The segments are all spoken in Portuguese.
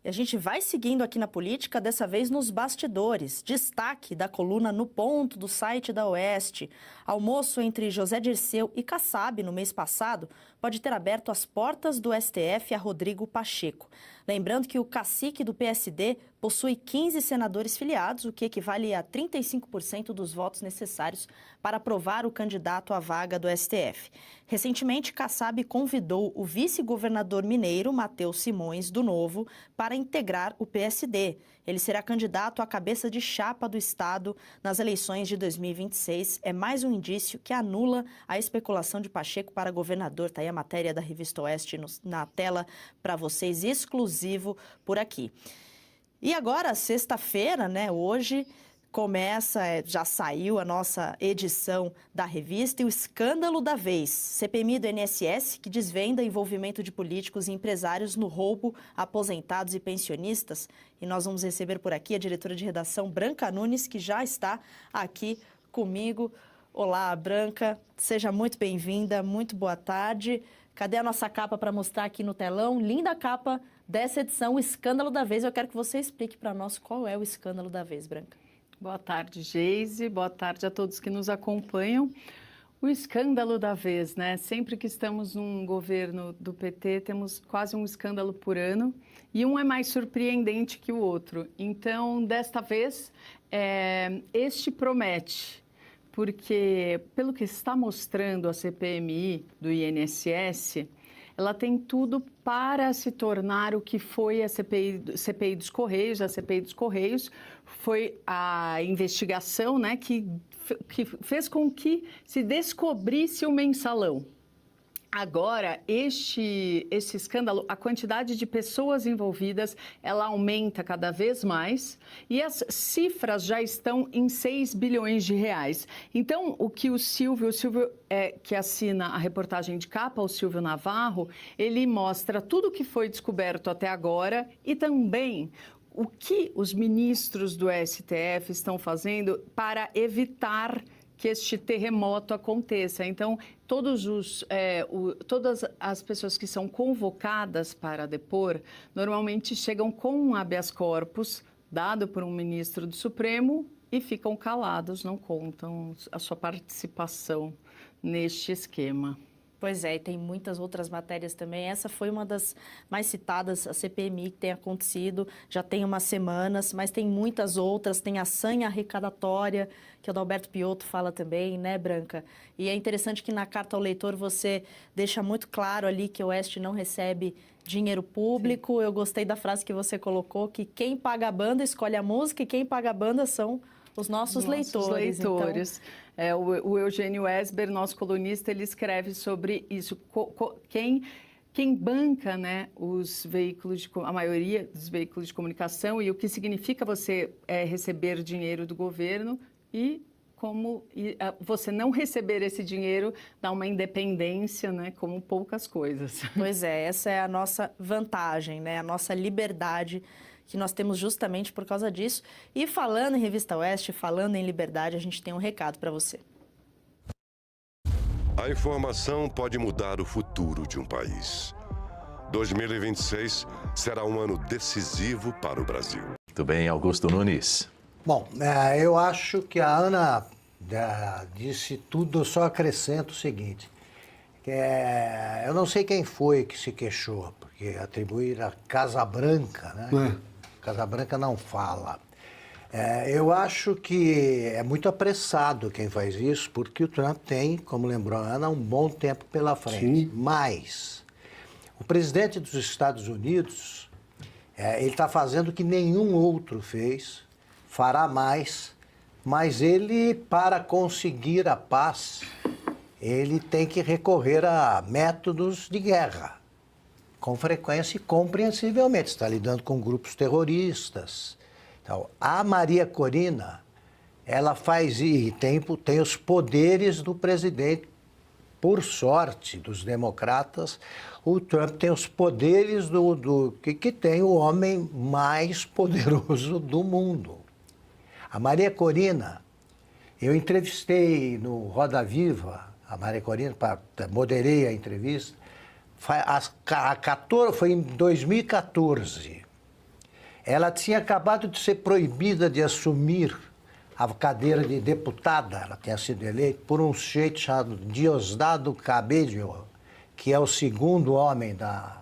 E a gente vai seguindo aqui na política, dessa vez nos bastidores. Destaque da coluna No Ponto, do site da Oeste. Almoço entre José Dirceu e Kassab, no mês passado, pode ter aberto as portas do STF a Rodrigo Pacheco. Lembrando que o cacique do PSD possui 15 senadores filiados, o que equivale a 35% dos votos necessários para aprovar o candidato à vaga do STF. Recentemente, Kassab convidou o vice-governador mineiro, Matheus Simões, do Novo, para integrar o PSD. Ele será candidato à cabeça de chapa do Estado nas eleições de 2026. É mais um indício que anula a especulação de Pacheco para governador. Está aí a matéria da Revista Oeste na tela para vocês, exclusivo por aqui. E agora, sexta-feira, né, hoje, começa, já saiu a nossa edição da revista e o escândalo da vez. CPMI do INSS, que desvenda envolvimento de políticos e empresários no roubo a aposentados e pensionistas. E nós vamos receber por aqui a diretora de redação, Branca Nunes, que já está aqui comigo. Olá, Branca, seja muito bem-vinda, muito boa tarde. Cadê a nossa capa para mostrar aqui no telão? Linda capa dessa edição, o escândalo da vez. Eu quero que você explique para nós qual é o escândalo da vez, Branca. Boa tarde, Geise. Boa tarde a todos que nos acompanham. O escândalo da vez, né? Sempre que estamos num governo do PT, temos quase um escândalo por ano e um é mais surpreendente que o outro. Então, desta vez, este promete, porque pelo que está mostrando a CPMI do INSS, ela tem tudo para se tornar o que foi a CPI dos Correios. A CPI dos Correios foi a investigação, né, que fez com que se descobrisse o mensalão. Agora, esse escândalo, a quantidade de pessoas envolvidas, ela aumenta cada vez mais e as cifras já estão em 6 bilhões de reais. Então, o que o Silvio que assina a reportagem de capa, o Silvio Navarro, ele mostra tudo o que foi descoberto até agora e também o que os ministros do STF estão fazendo para evitar que este terremoto aconteça. Então, todas as pessoas que são convocadas para depor, normalmente chegam com um habeas corpus dado por um ministro do Supremo e ficam calados, não contam a sua participação neste esquema. Pois é, e tem muitas outras matérias também. Essa foi uma das mais citadas, a CPMI, que tem acontecido, já tem umas semanas, mas tem muitas outras. Tem a sanha arrecadatória, que o Adalberto Piotto fala também, né, Branca? E é interessante que na carta ao leitor você deixa muito claro ali que o Oeste não recebe dinheiro público. Sim. Eu gostei da frase que você colocou, que quem paga a banda escolhe a música e quem paga a banda são os nossos leitores. Então... O Eugênio Esber, nosso colunista, ele escreve sobre isso. Quem banca, né, os veículos, a maioria dos veículos de comunicação e o que significa você receber dinheiro do governo e como você não receber esse dinheiro dá uma independência, né, como poucas coisas. Pois é, essa é a nossa vantagem, né, a nossa liberdade que nós temos justamente por causa disso. E falando em Revista Oeste, falando em liberdade, a gente tem um recado para você. A informação pode mudar o futuro de um país. 2026 será um ano decisivo para o Brasil. Muito bem, Augusto Nunes. Bom, eu acho que a Ana disse tudo, eu só acrescento o seguinte. Eu não sei quem foi que se queixou, porque atribuir a Casa Branca, né? Casa Branca não fala. Eu acho que é muito apressado quem faz isso, porque o Trump tem, como lembrou a Ana, um bom tempo pela frente. Sim. Mas o presidente dos Estados Unidos, ele está fazendo o que nenhum outro fez, fará mais, mas ele, para conseguir a paz, ele tem que recorrer a métodos de guerra. Com frequência e compreensivelmente. Está lidando com grupos terroristas. Então, a Maria Corina, ela faz e tem os poderes do presidente. Por sorte dos democratas, o Trump tem os poderes que tem o homem mais poderoso do mundo. A Maria Corina, eu entrevistei no Roda Viva, a Maria Corina, moderei a entrevista, foi em 2014. Ela tinha acabado de ser proibida de assumir a cadeira de deputada. Ela tinha sido eleita por um sujeito chamado Diosdado Cabello, que é o segundo homem da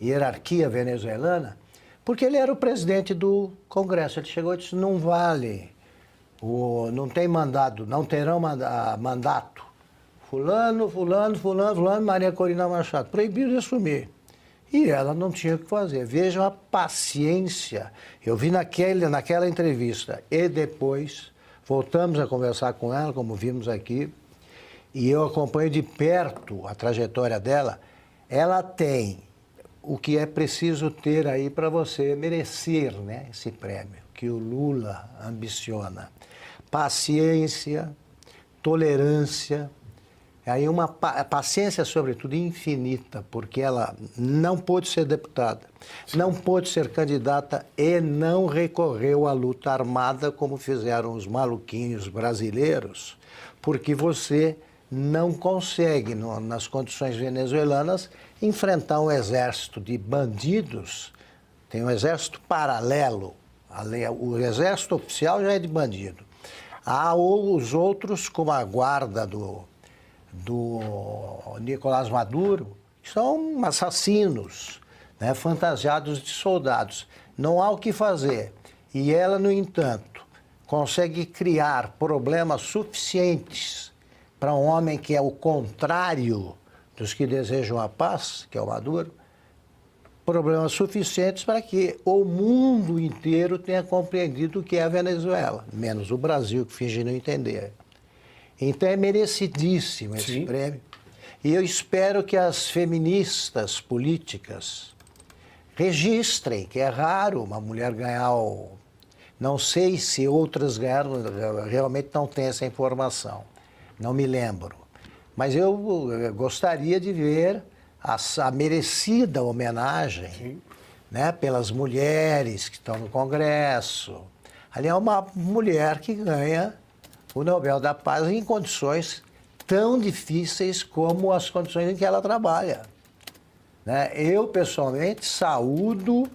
hierarquia venezuelana, porque ele era o presidente do Congresso. Ele chegou e disse, não vale, não tem mandado, não terão mandato. Fulano, Maria Corina Machado, proibido de assumir. E ela não tinha o que fazer. Vejam a paciência. Eu vi naquela entrevista e depois voltamos a conversar com ela, como vimos aqui, e eu acompanho de perto a trajetória dela. Ela tem o que é preciso ter aí para você merecer, né, esse prêmio, que o Lula ambiciona. Paciência, tolerância, aí uma paciência, sobretudo, infinita, porque ela não pôde ser deputada, não pôde ser candidata e não recorreu à luta armada como fizeram os maluquinhos brasileiros, porque você não consegue, nas condições venezuelanas, enfrentar um exército de bandidos. Tem um exército paralelo. O exército oficial já é de bandido. Há os outros, como a guarda do Nicolás Maduro, que são assassinos, né, fantasiados de soldados. Não há o que fazer. E ela, no entanto, consegue criar problemas suficientes para um homem que é o contrário dos que desejam a paz, que é o Maduro, problemas suficientes para que o mundo inteiro tenha compreendido o que é a Venezuela, menos o Brasil, que finge não entender. Então é merecidíssimo esse prêmio. E eu espero que as feministas políticas registrem, que é raro uma mulher ganhar o... Não sei se outras ganharam, realmente não tenho essa informação. Não me lembro. Mas eu gostaria de ver a merecida homenagem, né, pelas mulheres que estão no Congresso. Ali é uma mulher que ganha o Nobel da Paz em condições tão difíceis como as condições em que ela trabalha. Né? Eu, pessoalmente, saúdo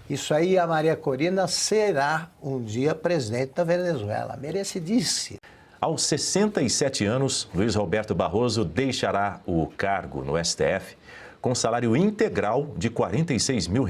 isso aí. A Maria Corina será um dia presidente da Venezuela. Merecidíssima. Aos 67 anos, Luiz Roberto Barroso deixará o cargo no STF com salário integral de R$ 46 mil,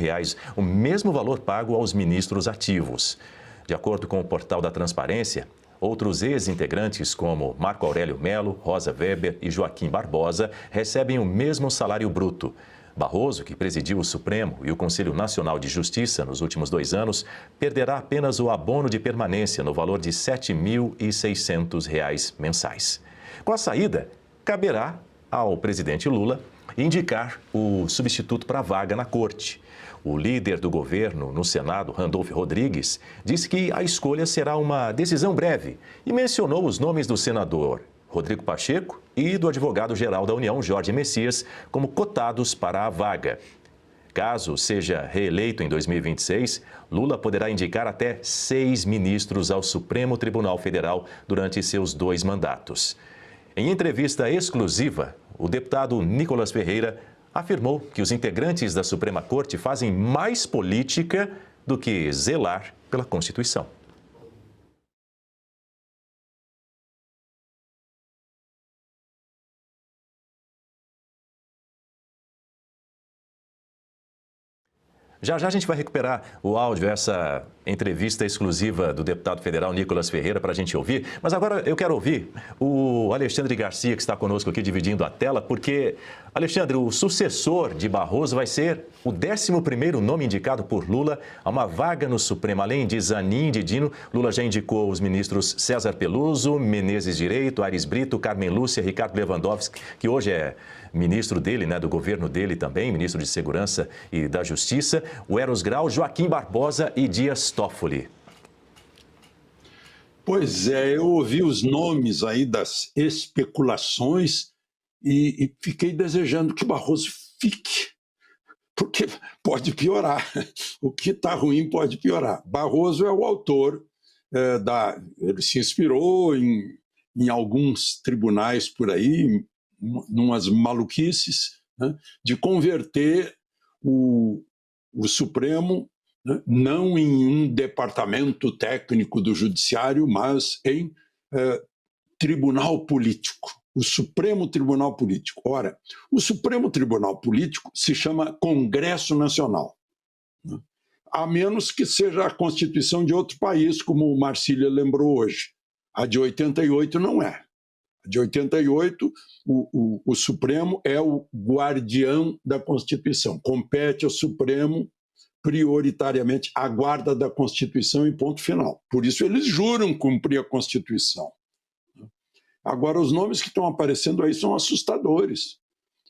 o mesmo valor pago aos ministros ativos. De acordo com o portal da Transparência, outros ex-integrantes como Marco Aurélio Melo, Rosa Weber e Joaquim Barbosa recebem o mesmo salário bruto. Barroso, que presidiu o Supremo e o Conselho Nacional de Justiça nos últimos 2 anos, perderá apenas o abono de permanência no valor de R$ 7.600 mensais. Com a saída, caberá ao presidente Lula indicar o substituto para a vaga na corte. O líder do governo no Senado, Randolfo Rodrigues, disse que a escolha será uma decisão breve e mencionou os nomes do senador Rodrigo Pacheco e do advogado-geral da União, Jorge Messias, como cotados para a vaga. Caso seja reeleito em 2026, Lula poderá indicar até 6 ministros ao Supremo Tribunal Federal durante seus 2 mandatos. Em entrevista exclusiva, o deputado Nicolas Ferreira afirmou que os integrantes da Suprema Corte fazem mais política do que zelar pela Constituição. Já já a gente vai recuperar o áudio, essa entrevista exclusiva do deputado federal Nicolas Ferreira para a gente ouvir. Mas agora eu quero ouvir o Alexandre Garcia, que está conosco aqui dividindo a tela, porque, Alexandre, o sucessor de Barroso vai ser o 11º nome indicado por Lula a uma vaga no Supremo. Além de Zanin e de Dino, Lula já indicou os ministros César Peluso, Menezes Direito, Aires Brito, Carmen Lúcia, Ricardo Lewandowski, que hoje é ministro dele, né, do governo dele também, ministro de Segurança e da Justiça, o Eros Grau, Joaquim Barbosa e Dias Toffoli. Pois é, eu ouvi os nomes aí das especulações e fiquei desejando que Barroso fique, porque pode piorar. O que está ruim pode piorar. Barroso é o autor ele se inspirou em alguns tribunais por aí, numas maluquices, né, de converter o Supremo né? Não em um departamento técnico do judiciário, mas em tribunal político, o Supremo Tribunal Político. Ora, o Supremo Tribunal Político se chama Congresso Nacional, né? A menos que seja a Constituição de outro país, como o Marcília lembrou hoje. A de 88 não é. A de 88, o Supremo é o guardião da Constituição. Compete ao Supremo, prioritariamente, a guarda da Constituição e ponto final. Por isso eles juram cumprir a Constituição. Agora, os nomes que estão aparecendo aí são assustadores.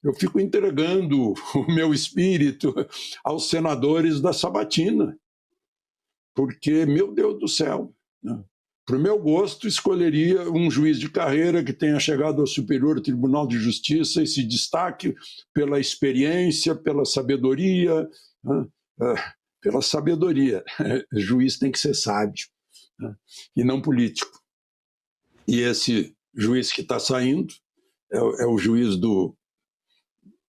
Eu fico entregando o meu espírito aos senadores da sabatina, porque, meu Deus do céu, né? Para o meu gosto, escolheria um juiz de carreira que tenha chegado ao Superior Tribunal de Justiça e se destaque pela experiência, pela sabedoria, né? Pela sabedoria. O juiz tem que ser sábio, né? E não político. E esse juiz que está saindo é o juiz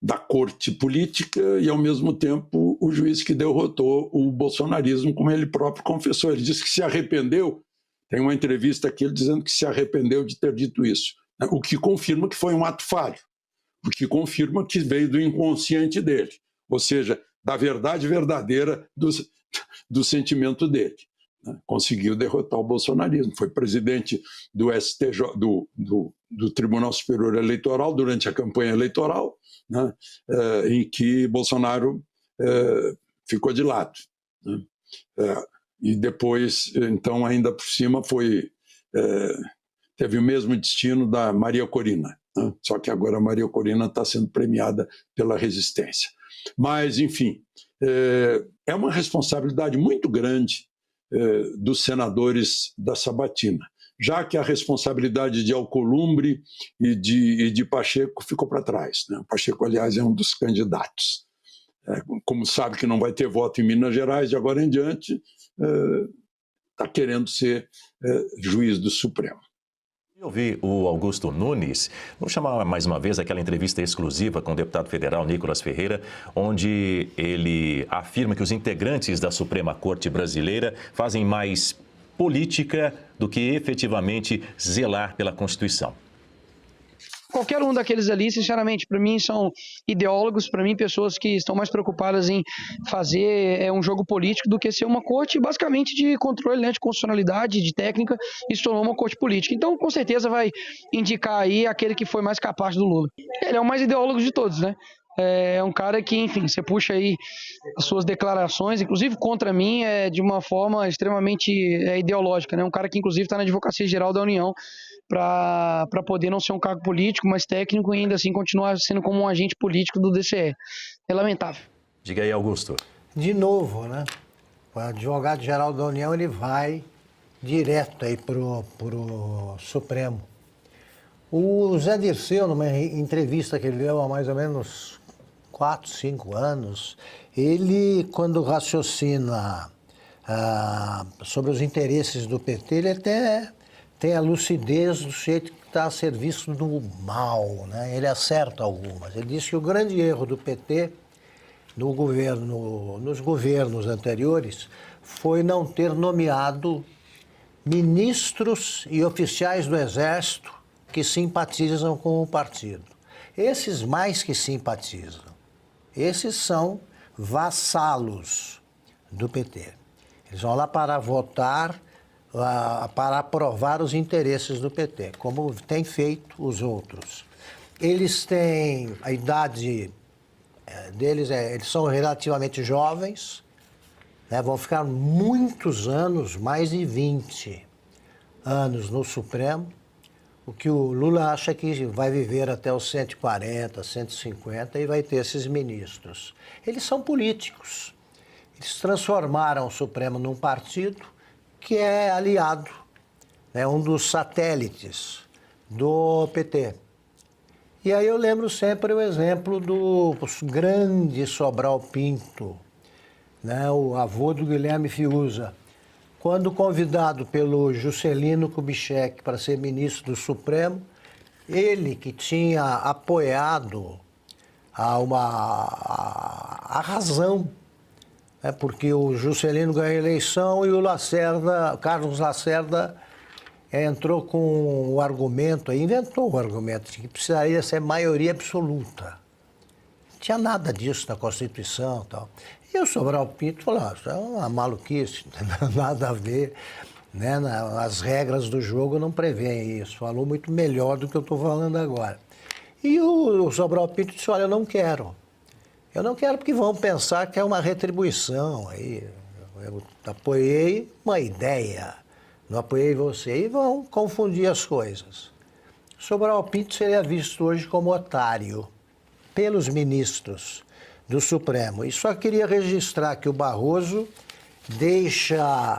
da corte política e, ao mesmo tempo, o juiz que derrotou o bolsonarismo, como ele próprio confessou. Ele disse que se arrependeu, tem uma entrevista aqui ele dizendo que se arrependeu de ter dito isso, né? O que confirma que foi um ato falho, o que confirma que veio do inconsciente dele, ou seja, da verdade verdadeira do sentimento dele, né? Conseguiu derrotar o bolsonarismo, foi presidente do STJ, do Tribunal Superior Eleitoral durante a campanha eleitoral, né? Em que Bolsonaro ficou de lado, né? E depois, então, ainda por cima, teve o mesmo destino da Maria Corina, né? Só que agora a Maria Corina está sendo premiada pela resistência. Mas, enfim, é uma responsabilidade muito grande dos senadores da sabatina, já que a responsabilidade de Alcolumbre e de Pacheco ficou para trás, né? O Pacheco, aliás, é um dos candidatos. Como sabe que não vai ter voto em Minas Gerais, de agora em diante, está querendo ser juiz do Supremo. Eu vi o Augusto Nunes, vamos chamar mais uma vez aquela entrevista exclusiva com o deputado federal Nicolas Ferreira, onde ele afirma que os integrantes da Suprema Corte Brasileira fazem mais política do que efetivamente zelar pela Constituição. Qualquer um daqueles ali, sinceramente, para mim são ideólogos, para mim pessoas que estão mais preocupadas em fazer um jogo político do que ser uma corte basicamente de controle, né, de constitucionalidade, de técnica, e se tornou uma corte política. Então, com certeza vai indicar aí aquele que foi mais capaz do Lula. Ele é o mais ideólogo de todos, né? É um cara que, enfim, você puxa aí as suas declarações, inclusive contra mim, de uma forma extremamente ideológica, né? Um cara que, inclusive, está na Advocacia Geral da União para poder não ser um cargo político, mas técnico e ainda assim continuar sendo como um agente político do DCE. É lamentável. Diga aí, Augusto. De novo, né? O advogado-geral da União, ele vai direto aí pro Supremo. O Zé Dirceu, numa entrevista que ele deu há mais ou menos 4, 5 anos, ele, quando raciocina sobre os interesses do PT, ele até tem a lucidez do jeito que está a serviço do mal, né? Ele acerta algumas. Ele diz que o grande erro do PT nos governos anteriores foi não ter nomeado ministros e oficiais do Exército que simpatizam com o partido. Esses mais que simpatizam, esses são vassalos do PT. Eles vão lá para votar, para aprovar os interesses do PT, como tem feito os outros. Eles têm a idade deles, eles são relativamente jovens, né, vão ficar muitos anos, mais de 20 anos no Supremo, o que o Lula acha que vai viver até os 140, 150 e vai ter esses ministros. Eles são políticos. Eles transformaram o Supremo num partido que é aliado, né, um dos satélites do PT. E aí eu lembro sempre o exemplo do grande Sobral Pinto, né, o avô do Guilherme Fiuza. Quando convidado pelo Juscelino Kubitschek para ser ministro do Supremo, ele que tinha apoiado a razão né, porque o Juscelino ganhou a eleição e o Carlos Lacerda, entrou com o argumento, inventou o argumento de que precisaria ser maioria absoluta. Não tinha nada disso na Constituição e tal. E o Sobral Pinto falou, isso é uma maluquice, não tem nada a ver, né? As regras do jogo não prevêem isso. Falou muito melhor do que eu estou falando agora. E o Sobral Pinto disse, olha, eu não quero. Eu não quero porque vão pensar que é uma retribuição. Aí eu apoiei uma ideia, não apoiei você, e vão confundir as coisas. Sobral Pinto seria visto hoje como otário pelos ministros do Supremo. E só queria registrar que o Barroso deixa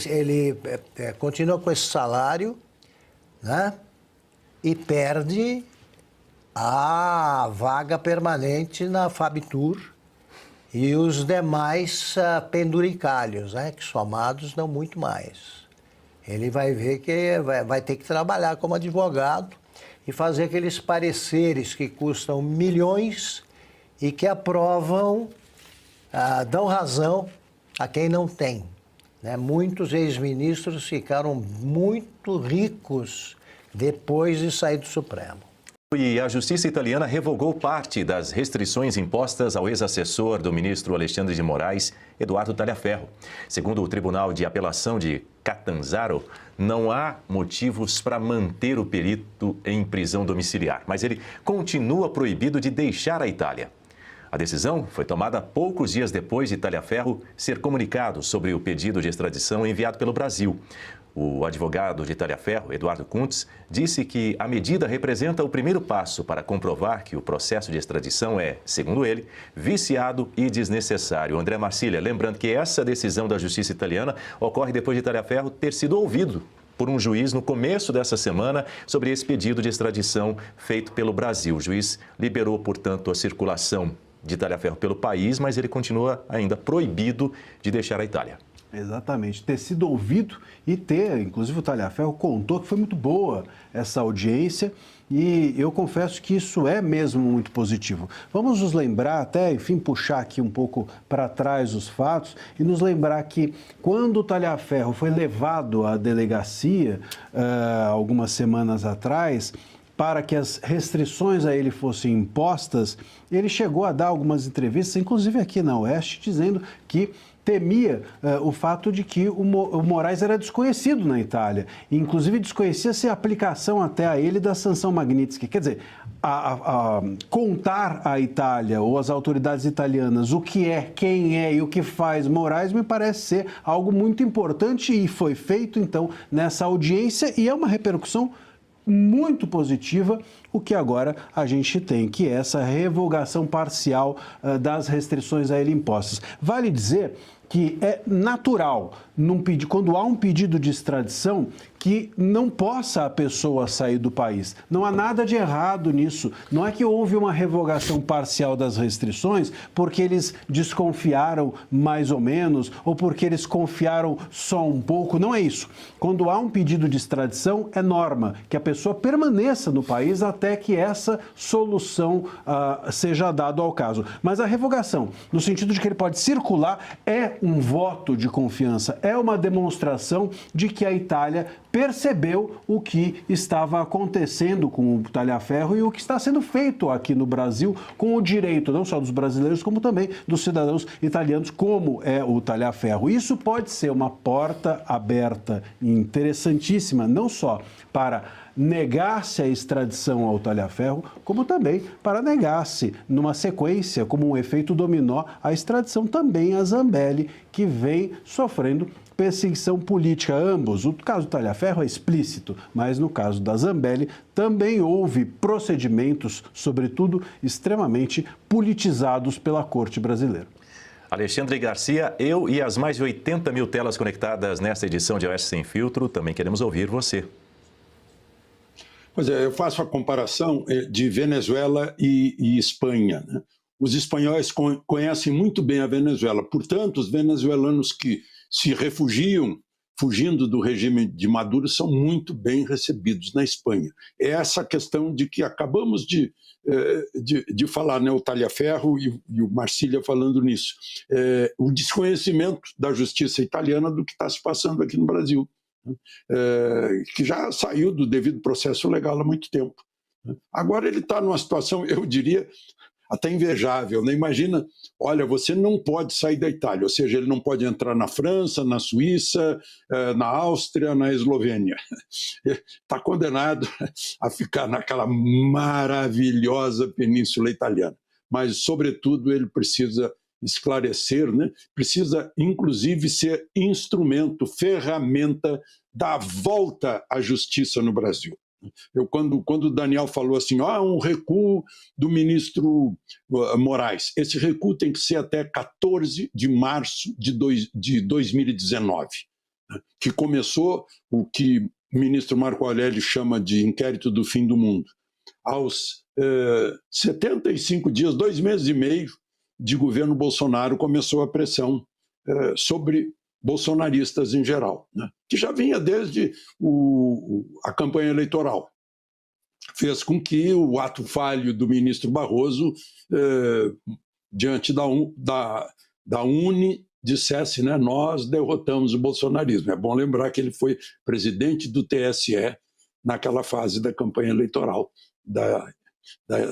ele continua com esse salário, né? E perde a vaga permanente na Fabitur e os demais penduricalhos, né? Que somados dão muito mais. Ele vai ver que vai ter que trabalhar como advogado e fazer aqueles pareceres que custam milhões e que aprovam, dão razão a quem não tem. Né? Muitos ex-ministros ficaram muito ricos depois de sair do Supremo. E a justiça italiana revogou parte das restrições impostas ao ex-assessor do ministro Alexandre de Moraes, Eduardo Talhaferro. Segundo o Tribunal de Apelação de Catanzaro, não há motivos para manter o perito em prisão domiciliar, mas ele continua proibido de deixar a Itália. A decisão foi tomada poucos dias depois de Talhaferro ser comunicado sobre o pedido de extradição enviado pelo Brasil. O advogado de Talhaferro, Eduardo Kuntz, disse que a medida representa o primeiro passo para comprovar que o processo de extradição é, segundo ele, viciado e desnecessário. André Marcília, lembrando que essa decisão da justiça italiana ocorre depois de Talhaferro ter sido ouvido por um juiz no começo dessa semana sobre esse pedido de extradição feito pelo Brasil. O juiz liberou, portanto, a circulação de Talhaferro pelo país, mas ele continua ainda proibido de deixar a Itália. Exatamente, ter sido ouvido e inclusive o Talhaferro contou que foi muito boa essa audiência e eu confesso que isso é mesmo muito positivo. Vamos nos lembrar até, enfim, puxar aqui um pouco para trás os fatos e nos lembrar que quando o Talhaferro foi levado à delegacia algumas semanas atrás, para que as restrições a ele fossem impostas, ele chegou a dar algumas entrevistas, inclusive aqui na Oeste, dizendo que temia o fato de que o Moraes era desconhecido na Itália. E, inclusive, desconhecia-se a aplicação até a ele da sanção Magnitsky. Quer dizer, contar à Itália ou às autoridades italianas o que é, quem é e o que faz Moraes me parece ser algo muito importante e foi feito, então, nessa audiência e é uma repercussão muito positiva, o que agora a gente tem, que é essa revogação parcial das restrições a ele impostas. Vale dizer que é natural, quando há um pedido de extradição, que não possa a pessoa sair do país. Não há nada de errado nisso. Não é que houve uma revogação parcial das restrições porque eles desconfiaram mais ou menos ou porque eles confiaram só um pouco. Não é isso. Quando há um pedido de extradição, é norma que a pessoa permaneça no país até que essa solução seja dada ao caso. Mas a revogação, no sentido de que ele pode circular, é um voto de confiança, é uma demonstração de que a Itália percebeu o que estava acontecendo com o Talhaferro e o que está sendo feito aqui no Brasil com o direito, não só dos brasileiros, como também dos cidadãos italianos, como é o Talhaferro. Isso pode ser uma porta aberta e interessantíssima, não só para negar-se a extradição ao Talhaferro, como também para negar-se, numa sequência, como um efeito dominó, a extradição também a Zambelli, que vem sofrendo perseguição política. Ambos, o caso do Talhaferro é explícito, mas no caso da Zambelli também houve procedimentos, sobretudo, extremamente politizados pela Corte brasileira. Alexandre Garcia, eu e as mais de 80 mil telas conectadas nesta edição de Oeste Sem Filtro, também queremos ouvir você. Pois é, eu faço a comparação de Venezuela e Espanha, né? Os espanhóis conhecem muito bem a Venezuela, portanto, os venezuelanos que se refugiam fugindo do regime de Maduro são muito bem recebidos na Espanha. É essa questão de que acabamos de falar, né, o Taliaferro e o Marcília falando nisso, o desconhecimento da justiça italiana do que está se passando aqui no Brasil, que já saiu do devido processo legal há muito tempo. Agora ele está numa situação, eu diria, até invejável, né? Imagina, olha, você não pode sair da Itália, ou seja, ele não pode entrar na França, na Suíça, na Áustria, na Eslovênia. Está condenado a ficar naquela maravilhosa península italiana. Mas, sobretudo, ele precisa esclarecer, né? Precisa, inclusive, ser instrumento, ferramenta da volta à justiça no Brasil. Quando o Daniel falou assim, um recuo do ministro Moraes, esse recuo tem que ser até 14 de março de 2019, que começou o que o ministro Marco Aurélio chama de inquérito do fim do mundo. Aos 75 dias, 2 meses e meio de governo Bolsonaro, começou a pressão sobre bolsonaristas em geral, né? Que já vinha desde a campanha eleitoral. Fez com que o ato falho do ministro Barroso, diante da UNE, dissesse, né, nós derrotamos o bolsonarismo. É bom lembrar que ele foi presidente do TSE naquela fase da campanha eleitoral, da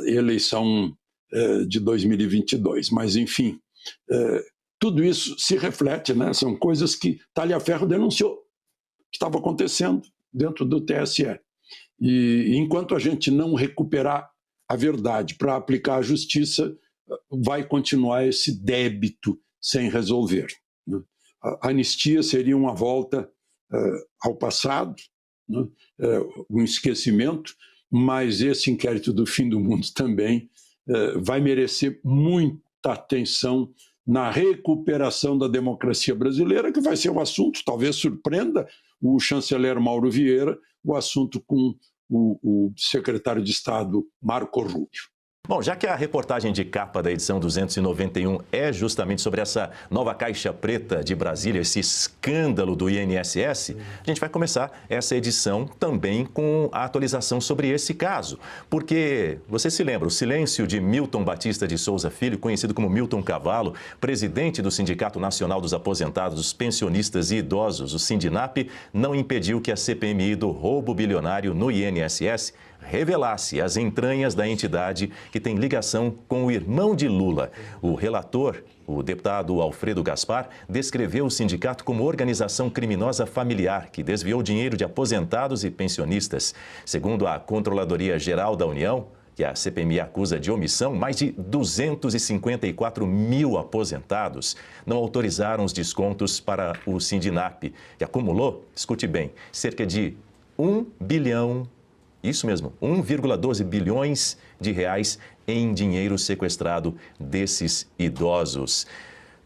eleição de 2022. Mas, enfim, tudo isso se reflete, né? São coisas que Taliaferro denunciou, que estava acontecendo dentro do TSE. E enquanto a gente não recuperar a verdade para aplicar a justiça, vai continuar esse débito sem resolver, né? A anistia seria uma volta ao passado, né? Um esquecimento, mas esse inquérito do fim do mundo também vai merecer muita atenção na recuperação da democracia brasileira, que vai ser um assunto, talvez surpreenda o chanceler Mauro Vieira, o assunto com o secretário de Estado Marco Rubio. Bom, já que a reportagem de capa da edição 291 é justamente sobre essa nova caixa preta de Brasília, esse escândalo do INSS, a gente vai começar essa edição também com a atualização sobre esse caso. Porque, você se lembra, o silêncio de Milton Batista de Souza Filho, conhecido como Milton Cavalo, presidente do Sindicato Nacional dos Aposentados, dos Pensionistas e Idosos, o Sindinap, não impediu que a CPMI do roubo bilionário no INSS revelasse as entranhas da entidade que tem ligação com o irmão de Lula. O relator, o deputado Alfredo Gaspar, descreveu o sindicato como organização criminosa familiar que desviou dinheiro de aposentados e pensionistas. Segundo a Controladoria Geral da União, que a CPMI acusa de omissão, mais de 254 mil aposentados não autorizaram os descontos para o Sindinap, que acumulou, escute bem, cerca de 1 bilhão. Isso mesmo, 1,12 bilhões de reais em dinheiro sequestrado desses idosos.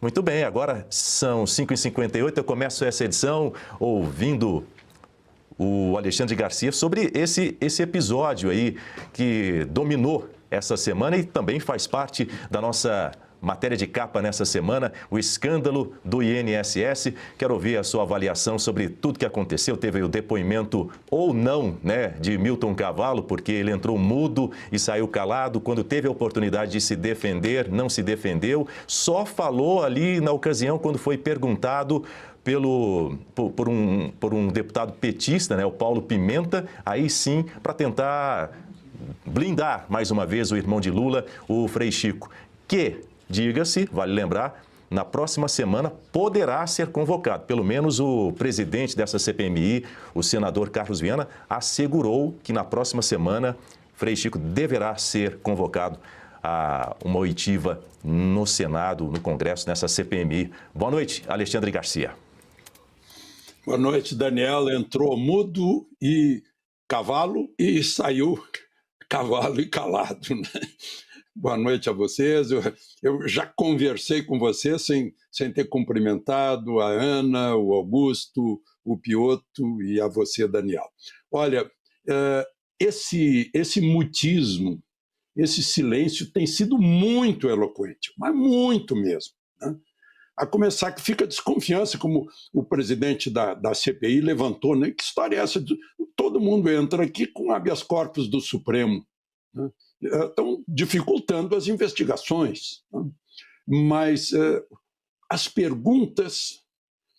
Muito bem, agora são 5h58, eu começo essa edição ouvindo o Alexandre Garcia sobre esse episódio aí que dominou essa semana e também faz parte da nossa matéria de capa nessa semana, o escândalo do INSS. Quero ouvir a sua avaliação sobre tudo que aconteceu. Teve o depoimento ou não, né, de Milton Cavalo, porque ele entrou mudo e saiu calado. Quando teve a oportunidade de se defender, não se defendeu. Só falou ali na ocasião quando foi perguntado por um deputado petista, né, o Paulo Pimenta, aí sim, para tentar blindar mais uma vez o irmão de Lula, o Frei Chico, que, diga-se, vale lembrar, na próxima semana poderá ser convocado. Pelo menos o presidente dessa CPMI, o senador Carlos Viana, assegurou que na próxima semana Frei Chico deverá ser convocado a uma oitiva no Senado, no Congresso, nessa CPMI. Boa noite, Alexandre Garcia. Boa noite, Daniel. Entrou mudo e cavalo e saiu cavalo e calado, né? Boa noite a vocês. Eu já conversei com vocês sem ter cumprimentado a Ana, o Augusto, o Piotto e a você, Daniel. Olha, esse mutismo, esse silêncio tem sido muito eloquente, mas muito mesmo, né? A começar que fica desconfiança, como o presidente da CPI levantou, né? Que história é essa? Todo mundo entra aqui com habeas corpus do Supremo, né? Estão dificultando as investigações, né? Mas as perguntas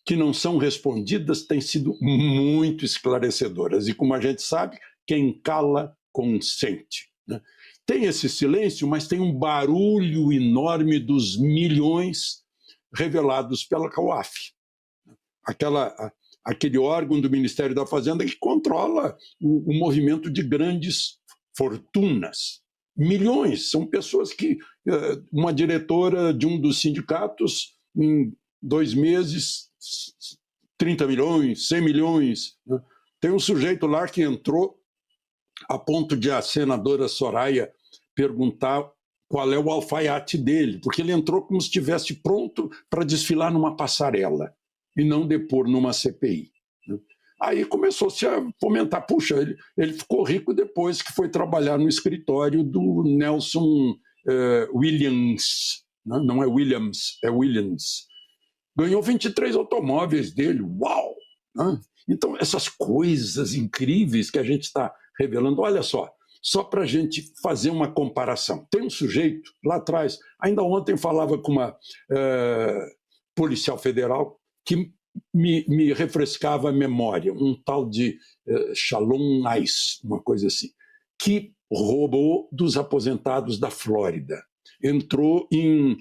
que não são respondidas têm sido muito esclarecedoras. E como a gente sabe, quem cala, consente, né? Tem esse silêncio, mas tem um barulho enorme dos milhões revelados pela COAF, aquele órgão do Ministério da Fazenda que controla o movimento de grandes fortunas. Milhões, são pessoas que... Uma diretora de um dos sindicatos, em 2 meses, 30 milhões, 100 milhões. Né? Tem um sujeito lá que entrou a ponto de a senadora Soraya perguntar qual é o alfaiate dele, porque ele entrou como se estivesse pronto para desfilar numa passarela e não depor numa CPI. Né? Aí começou-se a fomentar, puxa, ele ficou rico depois que foi trabalhar no escritório do Nelson Williams, né? Não é Williams, é Williams. Ganhou 23 automóveis dele, uau! Né? Então, essas coisas incríveis que a gente está revelando, olha só para a gente fazer uma comparação. Tem um sujeito lá atrás, ainda ontem falava com uma policial federal que me refrescava a memória, um tal de Shalom Nice, uma coisa assim, que roubou dos aposentados da Flórida. Entrou em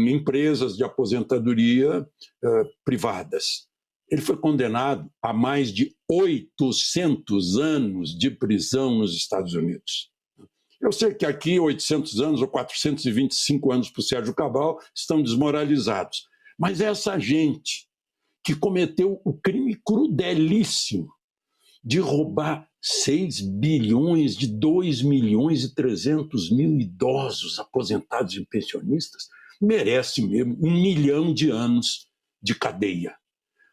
empresas de aposentadoria privadas. Ele foi condenado a mais de 800 anos de prisão nos Estados Unidos. Eu sei que aqui 800 anos ou 425 anos para o Sérgio Cabral estão desmoralizados. Mas essa gente que cometeu o crime crudelíssimo de roubar 6 bilhões de 2 milhões e 300 mil idosos aposentados e pensionistas merece mesmo 1 milhão de anos de cadeia.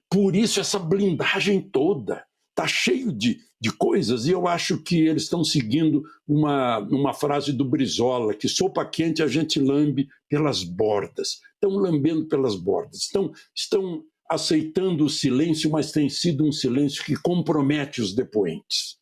Por isso essa blindagem toda está cheio de coisas, e eu acho que eles estão seguindo uma frase do Brizola, que sopa quente a gente lambe pelas bordas. Estão lambendo pelas bordas, estão aceitando o silêncio, mas tem sido um silêncio que compromete os depoentes.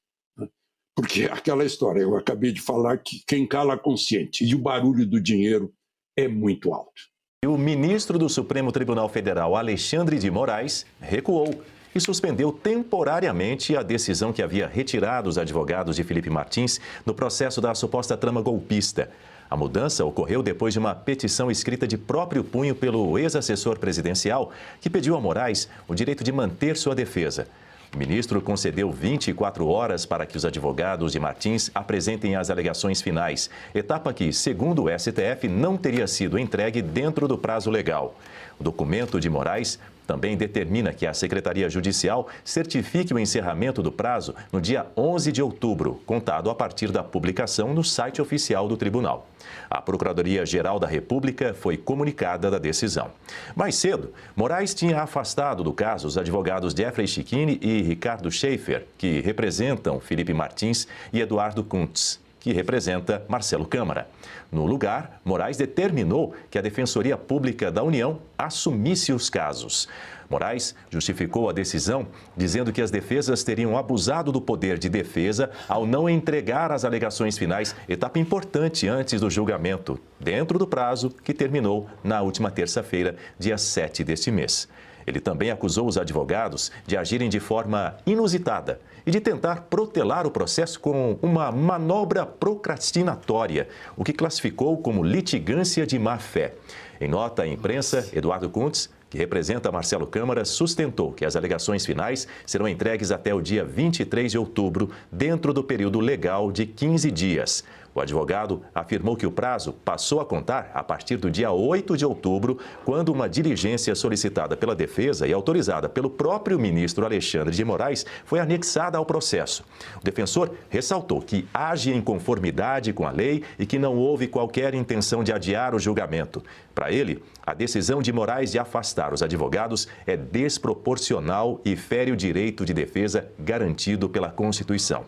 Porque aquela história, eu acabei de falar que quem cala consciente, e o barulho do dinheiro é muito alto. O ministro do Supremo Tribunal Federal, Alexandre de Moraes, recuou e suspendeu temporariamente a decisão que havia retirado os advogados de Felipe Martins no processo da suposta trama golpista. A mudança ocorreu depois de uma petição escrita de próprio punho pelo ex-assessor presidencial, que pediu a Moraes o direito de manter sua defesa. O ministro concedeu 24 horas para que os advogados de Martins apresentem as alegações finais, etapa que, segundo o STF, não teria sido entregue dentro do prazo legal. O documento de Moraes também determina que a Secretaria Judicial certifique o encerramento do prazo no dia 11 de outubro, contado a partir da publicação no site oficial do tribunal. A Procuradoria-Geral da República foi comunicada da decisão. Mais cedo, Moraes tinha afastado do caso os advogados Jeffrey Schichini e Ricardo Schaefer, que representam Felipe Martins, e Eduardo Kuntz, que representa Marcelo Câmara. No lugar, Moraes determinou que a Defensoria Pública da União assumisse os casos. Moraes justificou a decisão dizendo que as defesas teriam abusado do poder de defesa ao não entregar as alegações finais, etapa importante antes do julgamento, dentro do prazo que terminou na última terça-feira, dia 7 deste mês. Ele também acusou os advogados de agirem de forma inusitada e de tentar protelar o processo com uma manobra procrastinatória, o que classificou como litigância de má-fé. Em nota à imprensa, Eduardo Kuntz, que representa Marcelo Câmara, sustentou que as alegações finais serão entregues até o dia 23 de outubro, dentro do período legal de 15 dias. O advogado afirmou que o prazo passou a contar a partir do dia 8 de outubro, quando uma diligência solicitada pela defesa e autorizada pelo próprio ministro Alexandre de Moraes foi anexada ao processo. O defensor ressaltou que age em conformidade com a lei e que não houve qualquer intenção de adiar o julgamento. Para ele, a decisão de Moraes de afastar os advogados é desproporcional e fere o direito de defesa garantido pela Constituição.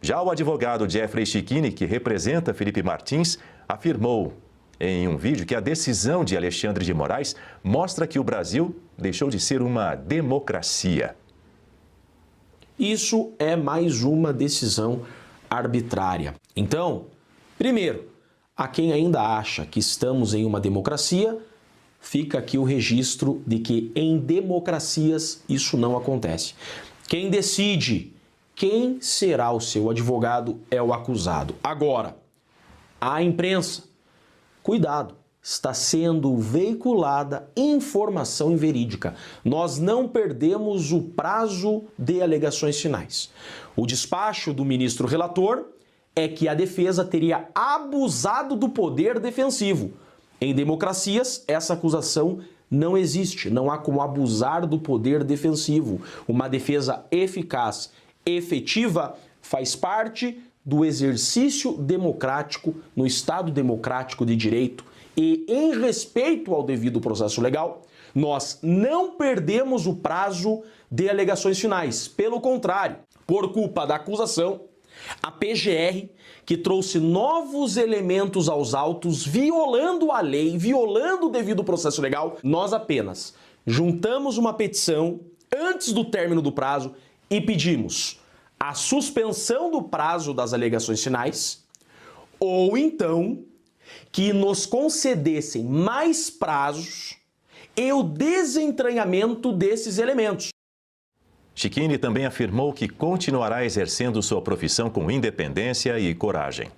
Já o advogado Jeffrey Schichini, que representa Felipe Martins, afirmou em um vídeo que a decisão de Alexandre de Moraes mostra que o Brasil deixou de ser uma democracia. Isso é mais uma decisão arbitrária. Então, primeiro, a quem ainda acha que estamos em uma democracia, fica aqui o registro de que em democracias isso não acontece. Quem decide quem será o seu advogado é o acusado. Agora, a imprensa, cuidado, está sendo veiculada informação inverídica. Nós não perdemos o prazo de alegações finais. O despacho do ministro relator é que a defesa teria abusado do poder defensivo. Em democracias, essa acusação não existe, não há como abusar do poder defensivo. Uma defesa eficaz, efetiva, faz parte do exercício democrático no Estado democrático de direito e, em respeito ao devido processo legal, nós não perdemos o prazo de alegações finais. Pelo contrário, por culpa da acusação, a PGR, que trouxe novos elementos aos autos, violando a lei, violando o devido processo legal, nós apenas juntamos uma petição antes do término do prazo e pedimos a suspensão do prazo das alegações finais, ou então que nos concedessem mais prazos e o desentranhamento desses elementos. Schiquini também afirmou que continuará exercendo sua profissão com independência e coragem.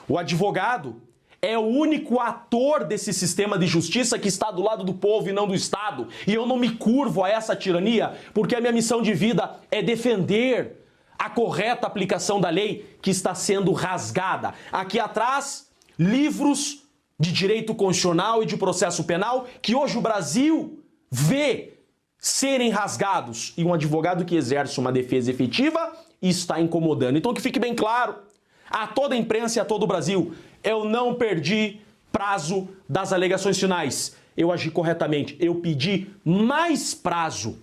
O advogado é o único ator desse sistema de justiça que está do lado do povo e não do Estado. E eu não me curvo a essa tirania, porque a minha missão de vida é defender a correta aplicação da lei que está sendo rasgada. Aqui atrás, livros de direito constitucional e de processo penal que hoje o Brasil vê serem rasgados, e um advogado que exerce uma defesa efetiva está incomodando. Então que fique bem claro a toda a imprensa e a todo o Brasil, eu não perdi prazo das alegações finais. Eu agi corretamente, eu pedi mais prazo.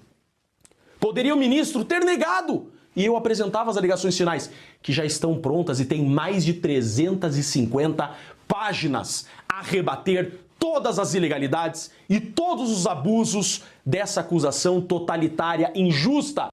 Poderia o ministro ter negado e eu apresentava as alegações finais, que já estão prontas e tem mais de 350 páginas a rebater todas as ilegalidades e todos os abusos dessa acusação totalitária injusta.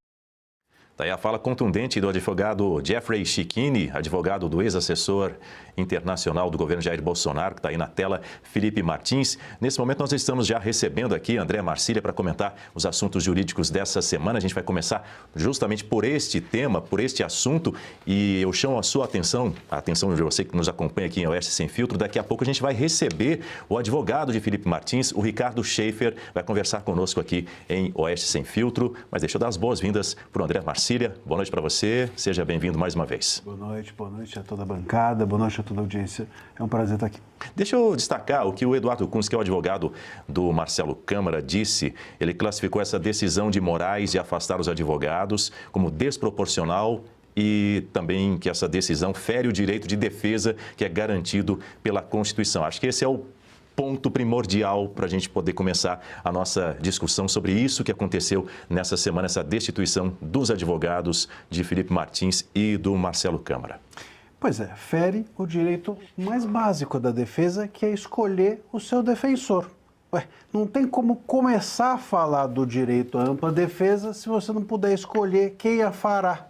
Daí a fala contundente do advogado Jeffrey Schiquini, advogado do ex-assessor internacional do governo Jair Bolsonaro, que está aí na tela, Felipe Martins. Nesse momento nós estamos já recebendo aqui André Marcília para comentar os assuntos jurídicos dessa semana. A gente vai começar justamente por este tema, por este assunto, e eu chamo a sua atenção, a atenção de você que nos acompanha aqui em Oeste Sem Filtro. Daqui a pouco a gente vai receber o advogado de Felipe Martins, o Ricardo Schaefer, vai conversar conosco aqui em Oeste Sem Filtro. Mas deixa eu dar as boas-vindas para o André Marcília. Boa noite para você, seja bem-vindo mais uma vez. Boa noite a toda a bancada, boa noite a toda a audiência. É um prazer estar aqui. Deixa eu destacar o que o Eduardo Kunz, que é o advogado do Marcelo Câmara, disse. Ele classificou essa decisão de Moraes de afastar os advogados como desproporcional e também que essa decisão fere o direito de defesa que é garantido pela Constituição. Acho que esse é o ponto primordial para a gente poder começar a nossa discussão sobre isso que aconteceu nessa semana, essa destituição dos advogados de Felipe Martins e do Marcelo Câmara. Pois é, fere o direito mais básico da defesa, que é escolher o seu defensor. Ué, não tem como começar a falar do direito à ampla defesa se você não puder escolher quem a fará.